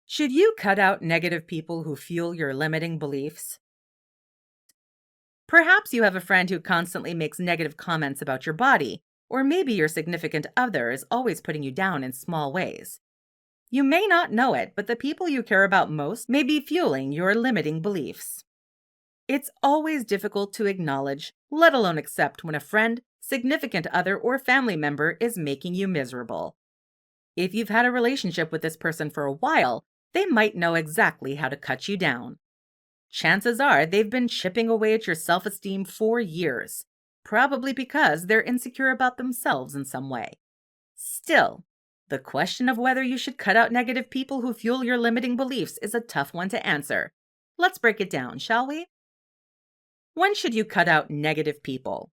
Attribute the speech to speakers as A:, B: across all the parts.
A: Should you cut out negative people who fuel your limiting beliefs? Perhaps you have a friend who constantly makes negative comments about your body, or maybe your significant other is always putting you down in small ways. You may not know it, but the people you care about most may be fueling your limiting beliefs. It's always difficult to acknowledge, let alone accept, when a friend, significant other, or family member is making you miserable. If you've had a relationship with this person for a while, they might know exactly how to cut you down. Chances are they've been chipping away at your self-esteem for years, probably because they're insecure about themselves in some way. Still, the question of whether you should cut out negative people who fuel your limiting beliefs is a tough one to answer. Let's break it down, shall we? When should you cut out negative people?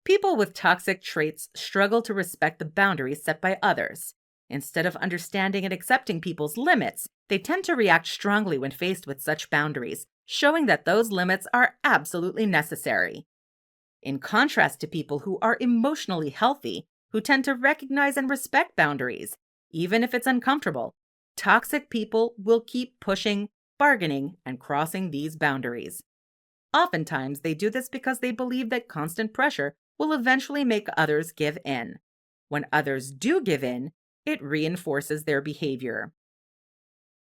A: People with toxic traits struggle to respect the boundaries set by others. Instead of understanding and accepting people's limits, they tend to react strongly when faced with such boundaries, showing that those limits are absolutely necessary. In contrast to people who are emotionally healthy, who tend to recognize and respect boundaries, even if it's uncomfortable, toxic people will keep pushing, bargaining, and crossing these boundaries. Oftentimes, they do this because they believe that constant pressure will eventually make others give in. When others do give in, it reinforces their behavior.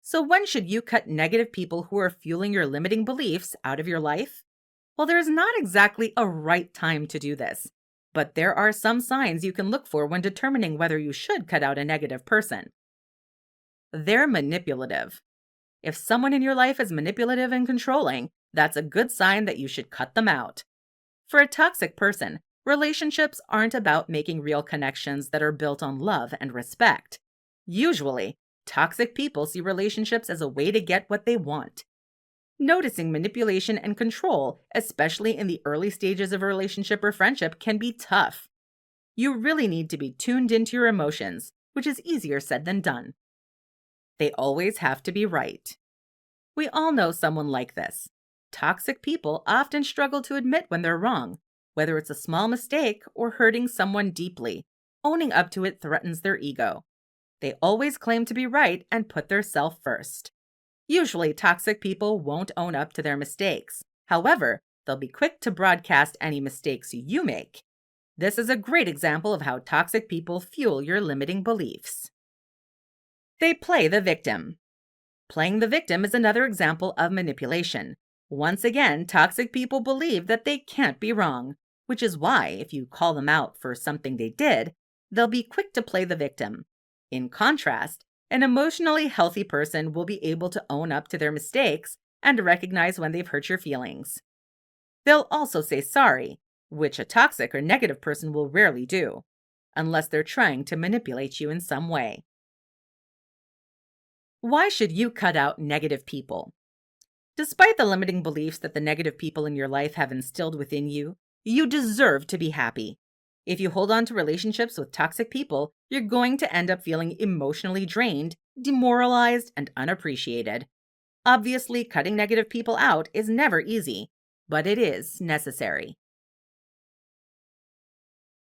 A: So when should you cut negative people who are fueling your limiting beliefs out of your life? Well, there is not exactly a right time to do this, but there are some signs you can look for when determining whether you should cut out a negative person. They're manipulative. If someone in your life is manipulative and controlling, that's a good sign that you should cut them out. For a toxic person, relationships aren't about making real connections that are built on love and respect. Usually, toxic people see relationships as a way to get what they want. Noticing manipulation and control, especially in the early stages of a relationship or friendship, can be tough. You really need to be tuned into your emotions, which is easier said than done. They always have to be right. We all know someone like this. Toxic people often struggle to admit when they're wrong, whether it's a small mistake or hurting someone deeply. Owning up to it threatens their ego. They always claim to be right and put their self first. Usually, toxic people won't own up to their mistakes. However, they'll be quick to broadcast any mistakes you make. This is a great example of how toxic people fuel your limiting beliefs. They play the victim. Playing the victim is another example of manipulation. Once again, toxic people believe that they can't be wrong, which is why, if you call them out for something they did, they'll be quick to play the victim. In contrast, an emotionally healthy person will be able to own up to their mistakes and recognize when they've hurt your feelings. They'll also say sorry, which a toxic or negative person will rarely do, unless they're trying to manipulate you in some way. Why should you cut out negative people? Despite the limiting beliefs that the negative people in your life have instilled within you, you deserve to be happy. If you hold on to relationships with toxic people, you're going to end up feeling emotionally drained, demoralized, and unappreciated. Obviously, cutting negative people out is never easy, but it is necessary.